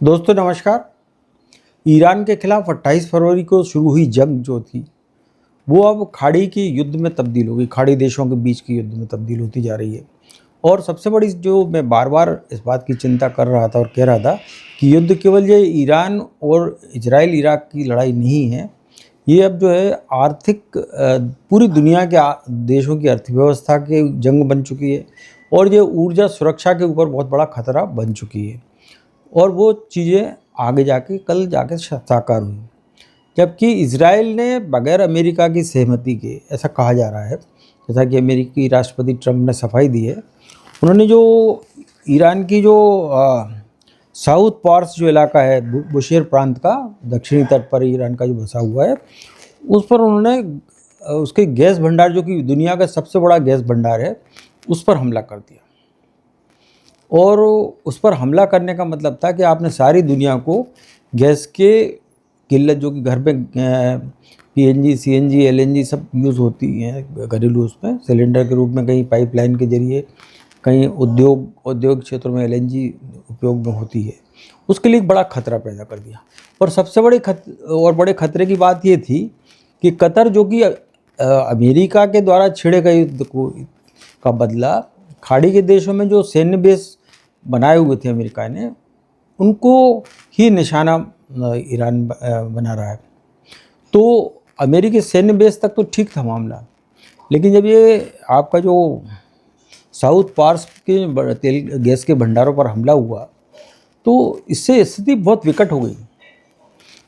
दोस्तों नमस्कार। ईरान के खिलाफ 28 फरवरी को शुरू हुई जंग जो थी वो अब खाड़ी के युद्ध में तब्दील हो गई। खाड़ी देशों के बीच के युद्ध में तब्दील होती जा रही है। और सबसे बड़ी जो मैं बार बार इस बात की चिंता कर रहा था और कह रहा था कि युद्ध केवल ये ईरान और इजराइल इराक की लड़ाई नहीं है, ये अब जो है आर्थिक पूरी दुनिया के देशों की अर्थव्यवस्था की जंग बन चुकी है और ये ऊर्जा सुरक्षा के ऊपर बहुत बड़ा खतरा बन चुकी है। और वो चीज़ें आगे जाके कल जाके साकार हुई, जबकि इजराइल ने बगैर अमेरिका की सहमति के, ऐसा कहा जा रहा है, जैसा कि अमेरिकी राष्ट्रपति ट्रंप ने सफाई दी है, उन्होंने जो ईरान की जो साउथ पार्स जो इलाका है बुशेर प्रांत का, दक्षिणी तट पर ईरान का जो बसा हुआ है, उस पर उन्होंने उसके गैस भंडार, जो कि दुनिया का सबसे बड़ा गैस भंडार है, उस पर हमला कर दिया। और उस पर हमला करने का मतलब था कि आपने सारी दुनिया को गैस के किल्लत, जो कि घर पे पीएनजी, सीएनजी, एलएनजी सब यूज़ होती हैं घरेलू, उसमें सिलेंडर के रूप में, कहीं पाइपलाइन के जरिए, कहीं औद्योगिक क्षेत्रों में एलएनजी उपयोग में होती है, उसके लिए एक बड़ा खतरा पैदा कर दिया। और सबसे बड़े खतरे की बात ये थी कि कतर, जो कि अमेरिका के द्वारा छेड़े गए युद्ध का बदला खाड़ी के देशों में जो सैन्य बेस बनाए हुए थे अमेरिका ने, उनको ही निशाना ईरान बना रहा है। तो अमेरिकी सैन्य बेस तक तो ठीक था मामला, लेकिन जब ये आपका जो साउथ पार्स के तेल गैस के भंडारों पर हमला हुआ, तो इससे स्थिति बहुत विकट हो गई।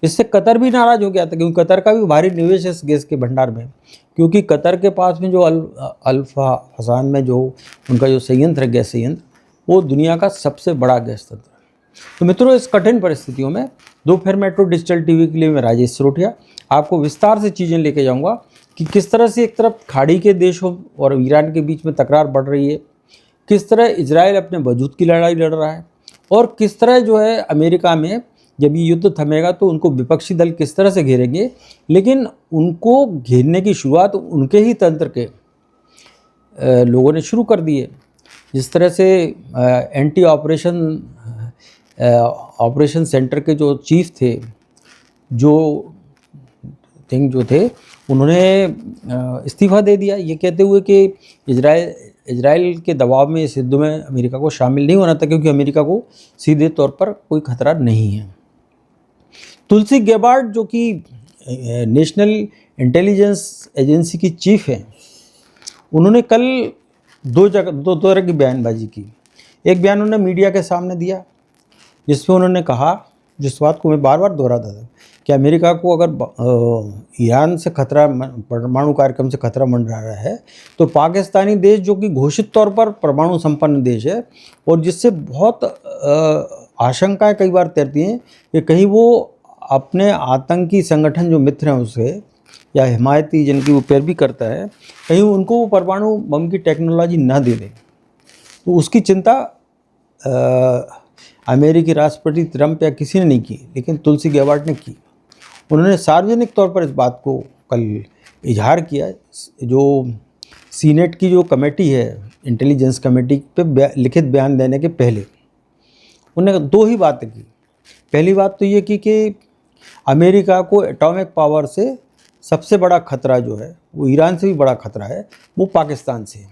इससे कतर भी नाराज़ हो गया था, क्योंकि कतर का भी भारी निवेश है इस गैस के भंडार में, क्योंकि कतर के पास में जो अल्फा हसान में जो उनका जो संयंत्र है, गैस संयंत्र, वो दुनिया का सबसे बड़ा गैस तंत्र है। तो मित्रों, इस कठिन परिस्थितियों में दोपहर मेट्रो डिजिटल टीवी के लिए मैं राजेश सिरोठिया आपको विस्तार से चीज़ें लेके जाऊंगा कि किस तरह से एक तरफ खाड़ी के देशों और ईरान के बीच में तकरार बढ़ रही है, किस तरह इजराइल अपने वजूद की लड़ाई लड़ रहा है, और किस तरह जो है अमेरिका में जब ये युद्ध थमेगा तो उनको विपक्षी दल किस तरह से घेरेंगे, लेकिन उनको घेरने की शुरुआत उनके ही तंत्र के लोगों ने शुरू कर दी है। जिस तरह से एंटी ऑपरेशन सेंटर के जो चीफ थे, जो थे, उन्होंने इस्तीफ़ा दे दिया, ये कहते हुए कि इजराइल के दबाव में इस युद्ध में अमेरिका को शामिल नहीं होना था, क्योंकि अमेरिका को सीधे तौर पर कोई खतरा नहीं है। तुलसी गैबार्ड, जो कि नेशनल इंटेलिजेंस एजेंसी की चीफ हैं, उन्होंने कल दो तरह की बयानबाजी की। एक बयान उन्होंने मीडिया के सामने दिया, जिसमें उन्होंने कहा, जिस बात को मैं बार बार दोहराता था, कि अमेरिका को अगर ईरान से खतरा, परमाणु कार्यक्रम से खतरा मंडरा रहा है, तो पाकिस्तानी देश, जो कि घोषित तौर पर परमाणु संपन्न देश है और जिससे बहुत आशंकाएं कई बार तैरती हैं कि कहीं वो अपने आतंकी संगठन जो मित्र हैं उससे, या हिमायती जिनकी वो पैरवी करता है, कहीं उनको वो परमाणु बम की टेक्नोलॉजी ना दे दे, तो उसकी चिंता अमेरिकी राष्ट्रपति ट्रंप या किसी ने नहीं की, लेकिन तुलसी गैबार्ड ने की। उन्होंने सार्वजनिक तौर पर इस बात को कल इजहार किया। जो सीनेट की जो कमेटी है, इंटेलिजेंस कमेटी पे लिखित बयान देने के पहले उन्होंने दो ही बातें की। पहली बात तो ये की कि अमेरिका को एटॉमिक पावर से सबसे बड़ा खतरा जो है, वो ईरान से भी बड़ा खतरा है, वो पाकिस्तान से है,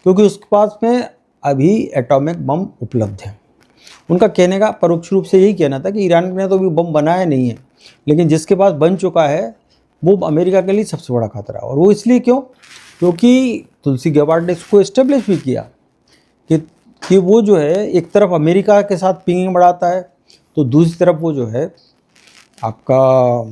क्योंकि उसके पास में अभी एटॉमिक बम उपलब्ध है। उनका कहने का परोक्ष रूप से यही कहना था कि ईरान ने तो अभी बम बनाया नहीं है, लेकिन जिसके पास बन चुका है वो अमेरिका के लिए सबसे बड़ा खतरा है। और वो इसलिए क्यों? क्योंकि तुलसी गैबार्ड ने इसको इस्टेब्लिश भी किया कि वो जो है एक तरफ अमेरिका के साथ पिंगिंग बढ़ाता है, तो दूसरी तरफ वो जो है आपका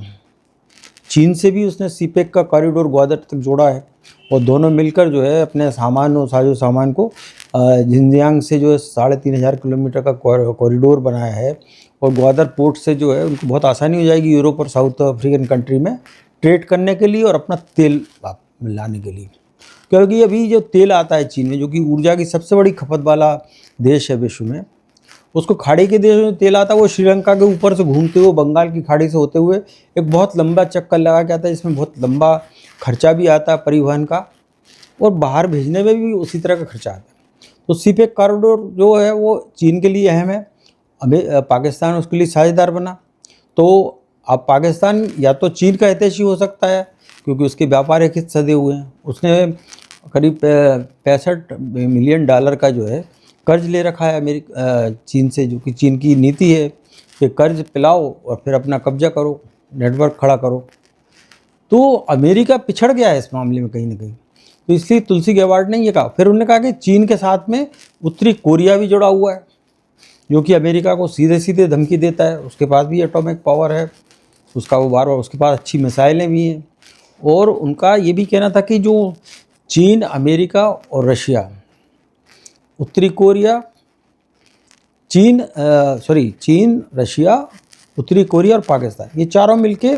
चीन से भी उसने सीपेक का कॉरिडोर ग्वादर तक जोड़ा है, और दोनों मिलकर जो है अपने सामान और साजो सामान को जिनजियांग से जो है 3500 किलोमीटर का कॉरिडोर बनाया है, और ग्वादर पोर्ट से जो है उनको बहुत आसानी हो जाएगी यूरोप और साउथ अफ्रीकन कंट्री में ट्रेड करने के लिए और अपना तेल लाने के लिए। क्योंकि अभी जो तेल आता है चीन में, जो कि ऊर्जा की सबसे बड़ी खपत वाला देश है विश्व में, उसको खाड़ी के देश में तेल आता है, वो श्रीलंका के ऊपर से घूमते हुए बंगाल की खाड़ी से होते हुए एक बहुत लंबा चक्कर लगा के आता है, जिसमें बहुत लंबा खर्चा भी आता है परिवहन का, और बाहर भेजने में भी उसी तरह का खर्चा आता है। तो सीपेक कॉरिडोर जो है वो चीन के लिए अहम है। पाकिस्तान उसके लिए साझेदार बना। तो अब पाकिस्तान या तो चीन का हितैषी हो सकता है, क्योंकि उसके व्यापारिक हित सधे हुए हैं। उसने करीब 65 मिलियन डॉलर का जो है कर्ज ले रखा है चीन से, जो कि चीन की नीति है कि कर्ज पिलाओ और फिर अपना कब्जा करो, नेटवर्क खड़ा करो। तो अमेरिका पिछड़ गया है इस मामले में कहीं ना कहीं। तो इसलिए तुलसी गैबार्ड ने ये कहा। फिर उन्होंने कहा कि चीन के साथ में उत्तरी कोरिया भी जुड़ा हुआ है, जो कि अमेरिका को सीधे सीधे धमकी देता है। उसके पास भी एटॉमिक पावर है, उसका वो बार बार, उसके पास अच्छी मिसाइलें भी हैं। और उनका ये भी कहना था कि जो चीन, अमेरिका और रशिया, उत्तरी कोरिया, चीन, रशिया, उत्तरी कोरिया और पाकिस्तान, ये चारों मिलके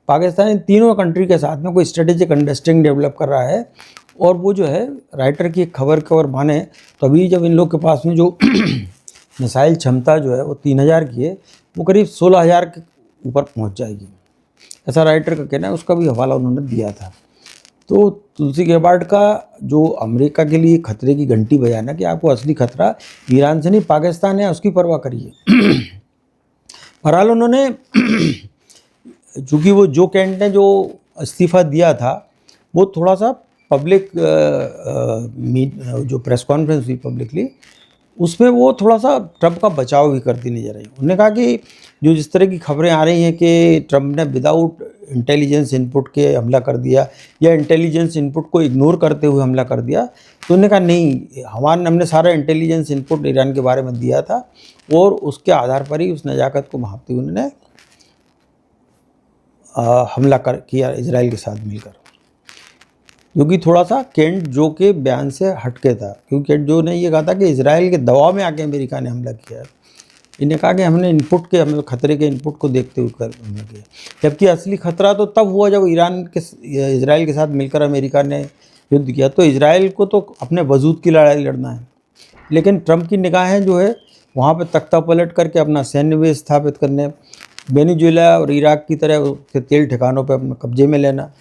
पाकिस्तान इन तीनों कंट्री के साथ में कोई स्ट्रेटेजिक अंडरस्टैंडिंग डेवलप कर रहा है। और वो जो है राइटर की खबर माने तो अभी जब इन लोग के पास में जो मिसाइल क्षमता जो है वो 3000 की है, वो करीब 16000 के ऊपर पहुंच जाएगी, ऐसा राइटर का कहना है। उसका भी हवाला उन्होंने दिया था। तो तुलसी गैबार्ड का जो अमेरिका के लिए खतरे की घंटी बजाना कि आपको असली खतरा ईरान से नहीं पाकिस्तान है, उसकी परवाह करिए। बहरहाल उन्होंने चूँकि वो जो कैंट ने जो इस्तीफ़ा दिया था वो थोड़ा सा पब्लिक जो प्रेस कॉन्फ्रेंस हुई पब्लिकली, उसमें वो थोड़ा सा ट्रंप का बचाव भी करती नजर आई। उन्होंने कहा कि जो जिस तरह की खबरें आ रही हैं कि ट्रंप ने विदाउट इंटेलिजेंस इनपुट के हमला कर दिया या इंटेलिजेंस इनपुट को इग्नोर करते हुए हमला कर दिया, तो उन्होंने कहा नहीं, हमने सारा इंटेलिजेंस इनपुट ईरान के बारे में दिया था और उसके आधार पर ही उस नज़ाकत को भांपते हुए उन्होंने हमला किया इजराइल के साथ मिलकर। क्योंकि थोड़ा सा केंट जो के बयान से हटके था, क्योंकि केंट जो ने ये कहा था कि इजराइल के दबाव में आके अमेरिका ने हमला किया है। इन्हें कहा कि हमने खतरे के इनपुट को देखते हुए हमला किया, जबकि असली खतरा तो तब हुआ जब इजराइल के साथ मिलकर अमेरिका ने युद्ध किया। तो इजराइल को तो अपने वजूद की लड़ाई लड़ना है, लेकिन ट्रंप की निगाहें जो है वहाँ पर तख्ता पलट करके अपना सैन्य बेस स्थापित करने, वेनेजुएला और इराक की तरह उसके तेल ठिकानों पर अपने कब्जे में लेना,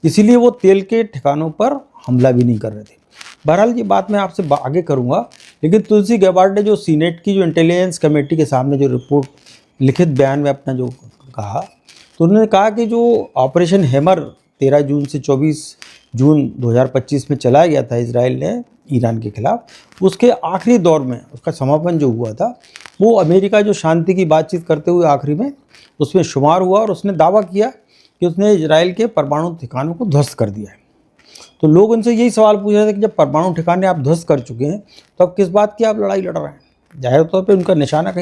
इसीलिए वो तेल के ठिकानों पर हमला भी नहीं कर रहे थे। बहरहाल ये बात मैं आपसे आगे करूँगा, लेकिन तुलसी गैबार्ड ने जो सीनेट की जो इंटेलिजेंस कमेटी के सामने जो रिपोर्ट लिखित बयान में अपना जो कहा, तो उन्होंने कहा कि जो ऑपरेशन हैमर 13 जून से 24 जून 2025 में चलाया गया था इजराइल ने ईरान के खिलाफ, उसके आखिरी दौर में उसका समापन जो हुआ था वो अमेरिका जो शांति की बातचीत करते हुए आखिरी में उसमें शुमार हुआ। और उसने दावा किया कि उसने इजराइल के परमाणु ठिकानों को ध्वस्त कर दिया है। तो लोग उनसे यही सवाल पूछ रहे थे कि जब परमाणु ठिकाने आप ध्वस्त कर चुके हैं तो अब किस बात की आप लड़ाई लड़ रहे हैं। जाहिर तौर पे उनका निशाना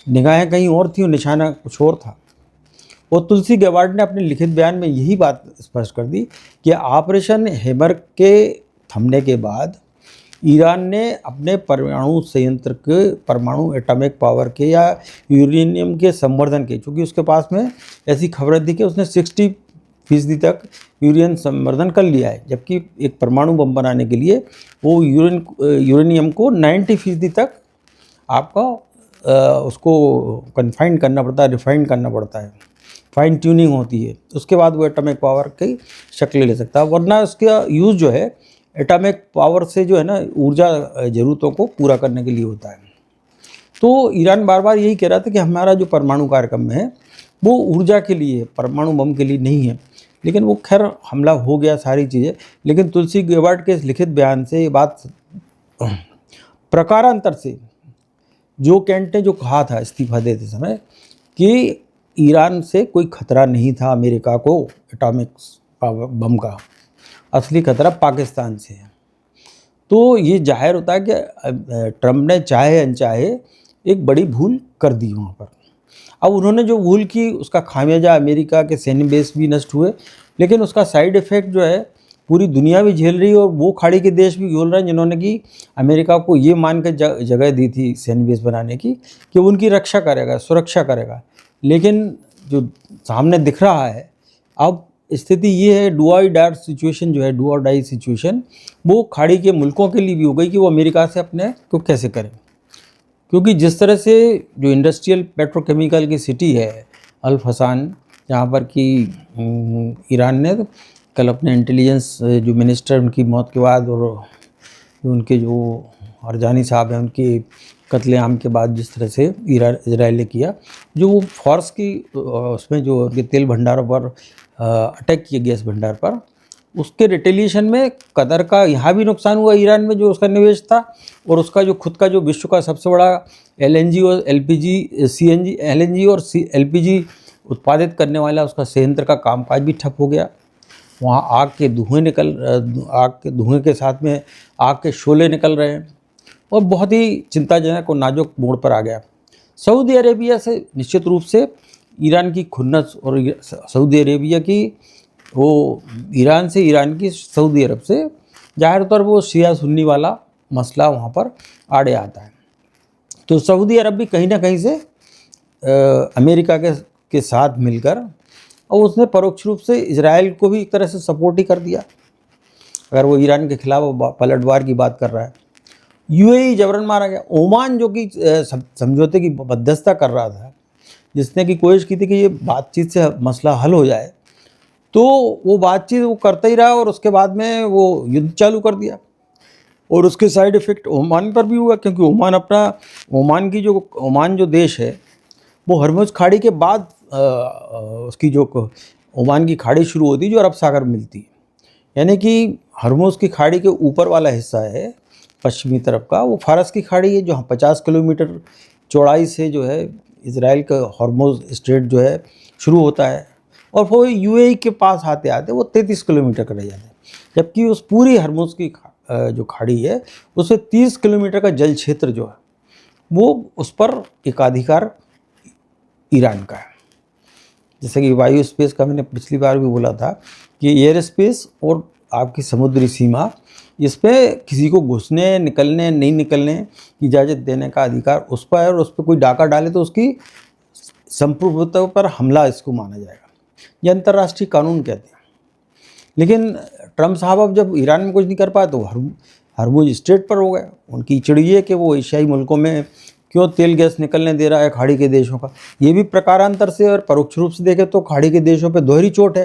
निगाहें कहीं और थी और निशाना कुछ और था। और तुलसी गैबार्ड ने अपने लिखित बयान में यही बात स्पष्ट कर दी कि ऑपरेशन हैमर के थमने के बाद ईरान ने अपने परमाणु संयंत्र के परमाणु एटॉमिक पावर के या यूरेनियम के संवर्धन के, चूँकि उसके पास में ऐसी खबरें थी कि उसने 60% तक यूरेनियम संवर्धन कर लिया है, जबकि एक परमाणु बम बनाने के लिए वो यूरेनियम को 90% तक आपका उसको कन्फाइन करना पड़ता है, रिफाइन करना पड़ता है, फाइन ट्यूनिंग होती है, उसके बाद वो एटॉमिक पावर की शक्ल ले सकता है। वरना उसका यूज़ जो है एटॉमिक पावर से जो है ना ऊर्जा ज़रूरतों को पूरा करने के लिए होता है। तो ईरान बार बार यही कह रहा था कि हमारा जो परमाणु कार्यक्रम है वो ऊर्जा के लिए, परमाणु बम के लिए नहीं है। लेकिन वो खैर हमला हो गया, सारी चीज़ें। लेकिन तुलसी गैबार्ड के इस लिखित बयान से ये बात प्रकारांतर से जो केंट ने जो कहा था इस्तीफा देते समय कि ईरान से कोई खतरा नहीं था अमेरिका को एटॉमिक बम का, असली खतरा पाकिस्तान से है। तो ये जाहिर होता है कि ट्रंप ने चाहे अनचाहे एक बड़ी भूल कर दी वहाँ पर। अब उन्होंने जो भूल की उसका खामियाजा अमेरिका के सैन्य बेस भी नष्ट हुए, लेकिन उसका साइड इफ़ेक्ट जो है पूरी दुनिया भी झेल रही है और वो खाड़ी के देश भी झेल रहे हैं जिन्होंने कि अमेरिका को ये मान कर जगह दी थी सैन्य बेस बनाने की कि उनकी रक्षा करेगा, सुरक्षा करेगा। लेकिन जो सामने दिख रहा है अब स्थिति ये है, डू और डाई सिचुएशन जो है, डू और डाई सिचुएशन वो खाड़ी के मुल्कों के लिए भी हो गई कि वो अमेरिका से अपने को कैसे करें। क्योंकि जिस तरह से जो इंडस्ट्रियल पेट्रोकेमिकल की सिटी है अल फसान, जहाँ पर कि ईरान ने कल अपने इंटेलिजेंस जो मिनिस्टर उनकी मौत के बाद और जो उनके जो अरजानी साहब हैं उनकी कत्लेआम के बाद जिस तरह से इजराइल ने किया, जो वो फोर्स की उसमें जो उनके तेल भंडारों पर अटैक किया, गैस भंडार पर, उसके रिटेलिएशन में कतर का यहाँ भी नुकसान हुआ, ईरान में जो उसका निवेश था, और उसका जो खुद का जो विश्व का सबसे बड़ा LNG और LPG CNG LNG और LPG उत्पादित करने वाला उसका संयंत्र का कामकाज भी ठप हो गया। वहाँ आग के धुएं के साथ में आग के शोले निकल रहे हैं, और बहुत ही चिंताजनक और नाजुक मोड़ पर आ गया। सऊदी अरेबिया से निश्चित रूप से ईरान की खुन्नस, और सऊदी अरेबिया की वो ईरान से, ईरान की सऊदी अरब से ज़ाहिर तौर पर वो शिया सुन्नी वाला मसला वहाँ पर आड़े आता है। तो सऊदी अरब भी कहीं ना कहीं से अमेरिका के साथ मिलकर, और उसने परोक्ष रूप से इजराइल को भी एक तरह से सपोर्ट ही कर दिया, अगर वो ईरान के खिलाफ पलटवार की बात कर रहा है। UAE जबरन मारा गया। ओमान जो कि समझौते की मध्यस्थता कर रहा था, जिसने की कोशिश की थी कि ये बातचीत से मसला हल हो जाए, तो वो बातचीत वो करता ही रहा, और उसके बाद में वो युद्ध चालू कर दिया, और उसके साइड इफ़ेक्ट ओमान पर भी हुआ, क्योंकि ओमान जो देश है वो हरमुज़ खाड़ी के बाद उसकी जो ओमान की खाड़ी शुरू होती है जो अरब सागर में मिलती है, यानी कि हरमुज़ की खाड़ी के ऊपर वाला हिस्सा है पश्चिमी तरफ का, वो फारस की खाड़ी है, जो 50 किलोमीटर चौड़ाई से जो है इजराइल का हरमुज़ स्ट्रेट जो है शुरू होता है, और वो UAE के पास आते आते वो 33 किलोमीटर का रह जाता है, जबकि उस पूरी हरमुज़ की जो खाड़ी है उसमें 30 किलोमीटर का जल क्षेत्र जो है वो उस पर एकाधिकार ईरान का है। जैसे कि वायु स्पेस का मैंने पिछली बार भी बोला था कि एयर स्पेस और आपकी समुद्री सीमा, इस पर किसी को घुसने, निकलने, नहीं निकलने की इजाज़त देने का अधिकार उस पर है, और उस पर कोई डाका डाले तो उसकी संप्रभुता पर हमला इसको माना जाएगा। ये अंतर्राष्ट्रीय कानून कहते हैं। लेकिन ट्रम्प साहब अब जब ईरान में कुछ नहीं कर पाए तो हरमुज़ स्ट्रेट पर हो गए। उनकी चिड़ी है कि वो एशियाई मुल्कों में क्यों तेल गैस निकलने दे रहा है खाड़ी के देशों का। ये भी प्रकारांतर से और परोक्ष रूप से देखें तो खाड़ी के देशों पे दोहरी चोट है,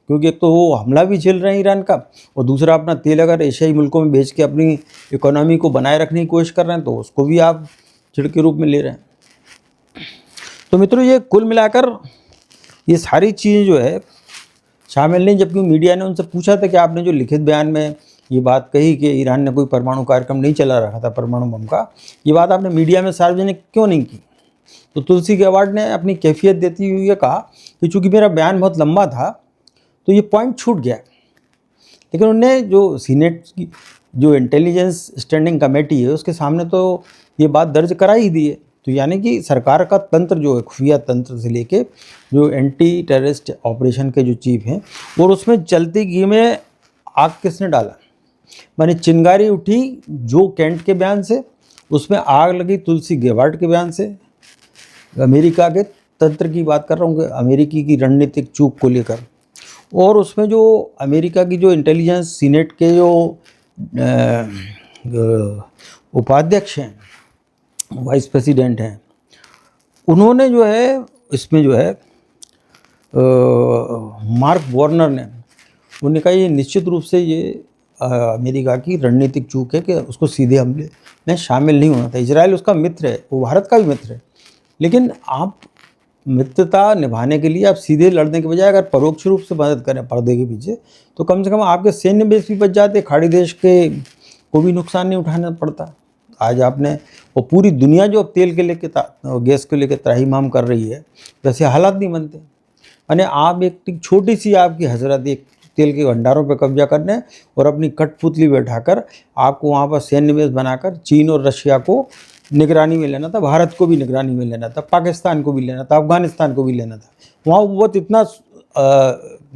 क्योंकि एक तो वो हमला भी झेल रहे हैं ईरान का, और दूसरा अपना तेल अगर एशियाई मुल्कों में बेच के अपनी इकोनॉमी को बनाए रखने की कोशिश कर रहे हैं तो उसको भी आप चिड़ के रूप में ले रहे हैं। तो मित्रों, ये कुल मिलाकर ये सारी चीज़ें जो है शामिल नहीं। जबकि मीडिया ने उनसे पूछा था कि आपने जो लिखित बयान में ये बात कही कि ईरान ने कोई परमाणु कार्यक्रम नहीं चला रखा था, परमाणु बम का, ये बात आपने मीडिया में सार्वजनिक क्यों नहीं की? तो तुलसी गेवार्ड ने अपनी कैफियत देती हुई ये कहा कि चूँकि मेरा बयान बहुत लंबा था तो ये पॉइंट छूट गया। लेकिन उन्होंने जो सीनेट की जो इंटेलिजेंस स्टैंडिंग कमेटी है उसके सामने तो ये बात दर्ज करा ही दी है। तो यानी कि सरकार का तंत्र जो है, खुफिया तंत्र से लेके जो एंटी टेररिस्ट ऑपरेशन के जो चीफ हैं, और उसमें चलती घी में आग किसने डाला? माने चिंगारी उठी जो कैंट के बयान से, उसमें आग लगी तुलसी गेवार्ड के बयान से। अमेरिका के तंत्र की बात कर रहा हूँ, अमेरिकी की रणनीतिक चूक को लेकर, और उसमें जो अमेरिका की जो इंटेलिजेंस सीनेट के जो उपाध्यक्ष हैं, वाइस प्रेसिडेंट हैं, उन्होंने जो है इसमें जो है मार्क वार्नर ने उन्होंने कहा ये निश्चित रूप से ये अमेरिका की रणनीतिक चूक है कि उसको सीधे हमले में शामिल नहीं होना था। इजराइल उसका मित्र है, वो भारत का भी मित्र है, लेकिन आप मित्रता निभाने के लिए आप सीधे लड़ने के बजाय अगर परोक्ष रूप से मदद करें पर्दे के पीछे, तो कम से कम आपके सैन्य बेस भी बच जाते, खाड़ी देश के को भी नुकसान नहीं उठाना पड़ता। आज आपने वो पूरी दुनिया जो अब तेल के लेके गैस को लेकर त्राहिमाम कर रही है, वैसे हालात नहीं बनते। यानी आप एक छोटी सी आपकी हजरत एक तेल के भंडारों पर कब्जा करने और अपनी कठपुतली बैठाकर आपको वहाँ पर सैन्य बेस बनाकर चीन और रशिया को निगरानी में लेना था, भारत को भी निगरानी में लेना था, पाकिस्तान को भी लेना था, अफगानिस्तान को भी लेना था। वहाँ बहुत इतना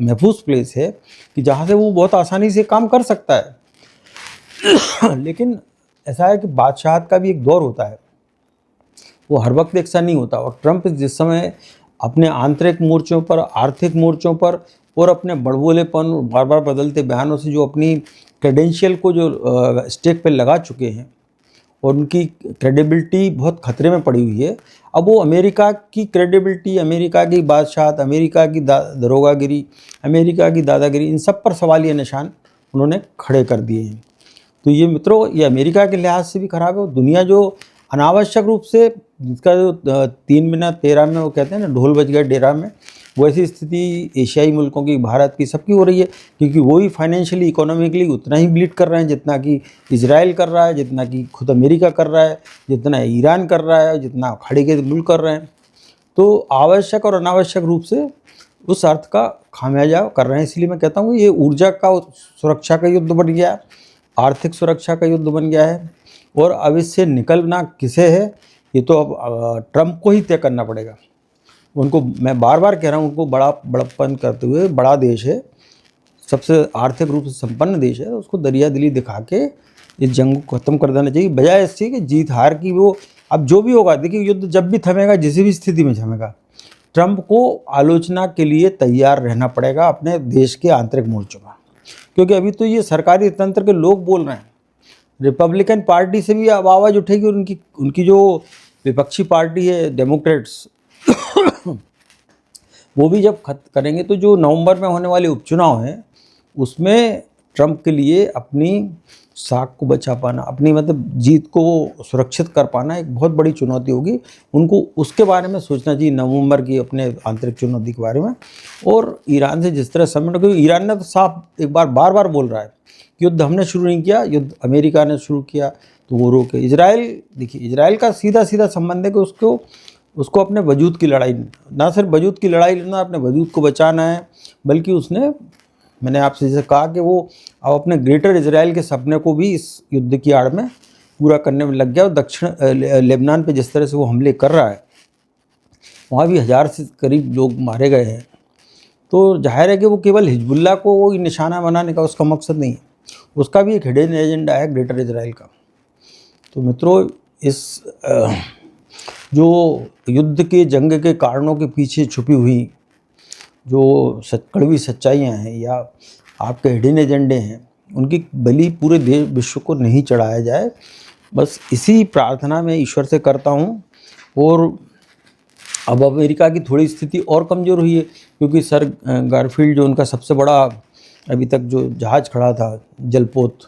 महफूज प्लेस है कि जहाँ से वो बहुत आसानी से काम कर सकता है। लेकिन ऐसा है कि बादशाहत का भी एक दौर होता है, वो हर वक्त एक सा नहीं होता। और ट्रंप जिस समय अपने आंतरिक मोर्चों पर, आर्थिक मोर्चों पर और अपने बड़बोलेपन बार बार बदलते बयानों से जो अपनी क्रेडेंशियल को जो स्टेक पे लगा चुके हैं और उनकी क्रेडिबिलिटी बहुत खतरे में पड़ी हुई है, अब वो अमेरिका की क्रेडिबिलिटी, अमेरिका की बादशाहत, अमेरिका की दरोगागिरी, अमेरिका की दादागिरी, इन सब पर सवालिया निशान उन्होंने खड़े कर दिए हैं। तो ये मित्रों, ये अमेरिका के लिहाज से भी ख़राब है। दुनिया जो अनावश्यक रूप से जिसका जो 3 बिना 13 में वो कहते हैं ना, ढोल बज गया डेरा में, वैसी स्थिति एशियाई मुल्कों की, भारत की, सबकी हो रही है। क्योंकि वो भी फाइनेंशियली इकोनॉमिकली उतना ही ब्लीड कर रहे हैं जितना कि इजराइल कर रहा है, जितना कि खुद अमेरिका कर रहा है, जितना ईरान कर रहा है, जितना खाड़ी के मुल्क कर रहे हैं। तो आवश्यक और अनावश्यक रूप से उस अर्थ का खामियाजा कर रहे हैं। इसलिए मैं कहता हूँ कि ये ऊर्जा का सुरक्षा का युद्ध बन गया है, आर्थिक सुरक्षा का युद्ध बन गया है, और अब इससे निकलना किसे है ये तो अब ट्रंप को ही तय करना पड़ेगा। उनको मैं बार बार कह रहा हूँ, उनको बड़प्पन करते हुए, बड़ा देश है, सबसे आर्थिक रूप से संपन्न देश है, उसको दरिया दिली दिखा के इस जंग को ख़त्म कर देना चाहिए, बजाय इससे कि जीत हार की वो अब जो भी होगा। देखिए, युद्ध जब भी थमेगा, जिस भी स्थिति में थमेगा, ट्रंप को आलोचना के लिए तैयार रहना पड़ेगा अपने देश के आंतरिक मोर्चों पर, क्योंकि अभी तो ये सरकारी तंत्र के लोग बोल रहे हैं। रिपब्लिकन पार्टी से भी अब आवाज़ उठेगी, उनकी जो विपक्षी पार्टी है डेमोक्रेट्स वो भी जब खत्म करेंगे, तो जो नवंबर में होने वाले उपचुनाव हैं उसमें ट्रंप के लिए अपनी साख को बचा पाना, अपनी मतलब जीत को सुरक्षित कर पाना एक बहुत बड़ी चुनौती होगी। उनको उसके बारे में सोचना चाहिए, नवंबर की अपने आंतरिक चुनौती के बारे में। और ईरान से जिस तरह समेट, क्योंकि ईरान ने तो साफ एक बार बार बार बोल रहा है कि युद्ध हमने शुरू नहीं किया, युद्ध अमेरिका ने शुरू किया, तो वो रोके। इजराइल, देखिए इजराइल का सीधा सीधा संबंध है कि उसको अपने वजूद की लड़ाई, ना सिर्फ वजूद की लड़ाई लड़ना, अपने वजूद को बचाना है, बल्कि उसने, मैंने आपसे जैसे कहा कि वो अब अपने ग्रेटर इजराइल के सपने को भी इस युद्ध की आड़ में पूरा करने में लग गया। और दक्षिण लेबनान पे जिस तरह से वो हमले कर रहा है, वहाँ भी 1000 से करीब लोग मारे गए हैं। तो जाहिर है कि वो केवल हिजबुल्लाह को वो निशाना बनाने का उसका मकसद नहीं है, उसका भी एक हिडन एजेंडा है ग्रेटर इजराइल का। तो मित्रों, इस जो युद्ध के, जंग के कारणों के पीछे छुपी हुई जो कड़वी सच्चाइयाँ हैं या आपके हिडन एजेंडे हैं, उनकी बलि पूरे देश विश्व को नहीं चढ़ाया जाए, बस इसी प्रार्थना मैं ईश्वर से करता हूँ। और अब अमेरिका की थोड़ी स्थिति और कमज़ोर हुई है, क्योंकि सर गारफील्ड जो उनका सबसे बड़ा अभी तक जो जहाज़ खड़ा था, जलपोत,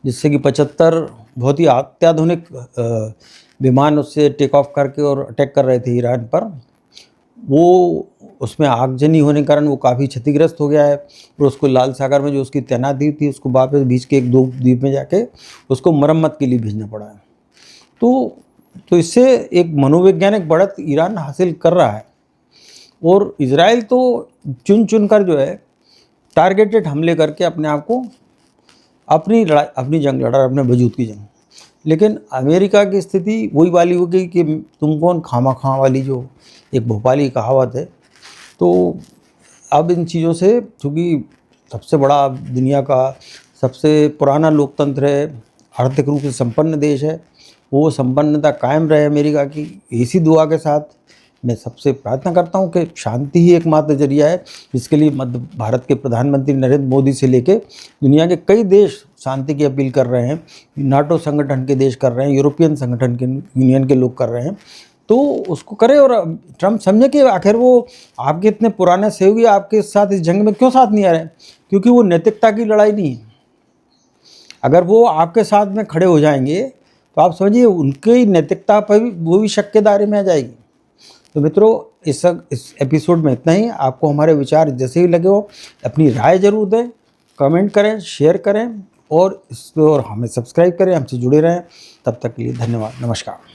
जिससे कि 75 बहुत ही अत्याधुनिक विमान उससे टेक ऑफ करके और अटैक कर रहे थे ईरान पर, वो उसमें आगजनी होने के कारण वो काफ़ी क्षतिग्रस्त हो गया है। और उसको लाल सागर में जो उसकी तैनाती थी, उसको वापस बीच के 1-2 द्वीप में जाके उसको मरम्मत के लिए भेजना पड़ा है। तो इससे एक मनोवैज्ञानिक बढ़त ईरान हासिल कर रहा है। और इजराइल तो चुन चुन कर जो है टारगेटेड हमले करके अपने आप को, अपनी लड़ाई, अपनी जंग लड़ रहा है, अपने वजूद की जंग। लेकिन अमेरिका की स्थिति वही वाली हो गई कि तुम कौन खामा खां वाली, जो एक भोपाली कहावत है। तो अब इन चीज़ों से, चूँकि सबसे बड़ा दुनिया का सबसे पुराना लोकतंत्र है, आर्थिक रूप से संपन्न देश है, वो संपन्नता कायम रहे अमेरिका की, इसी दुआ के साथ मैं सबसे प्रार्थना करता हूँ कि शांति ही एकमात्र जरिया है, जिसके लिए मध्य भारत के प्रधानमंत्री नरेंद्र मोदी से लेके दुनिया के कई देश शांति की अपील कर रहे हैं, नाटो संगठन के देश कर रहे हैं, यूरोपियन संगठन के यूनियन के लोग कर रहे हैं। तो उसको करें। और ट्रंप समझे कि आखिर वो आपके इतने पुराने सहयोगी आपके साथ इस जंग में क्यों साथ नहीं आ रहे हैं, क्योंकि वो नैतिकता की लड़ाई नहीं है। अगर वो आपके साथ में खड़े हो जाएंगे तो आप समझिए उनकी नैतिकता पर भी वो भी शक के दायरे में आ जाएगी। तो मित्रों, इस एपिसोड में इतना ही। आपको हमारे विचार जैसे ही लगे हो अपनी राय जरूर दें, कमेंट करें, शेयर करें और हमें सब्सक्राइब करें, हमसे जुड़े रहें। तब तक के लिए धन्यवाद, नमस्कार।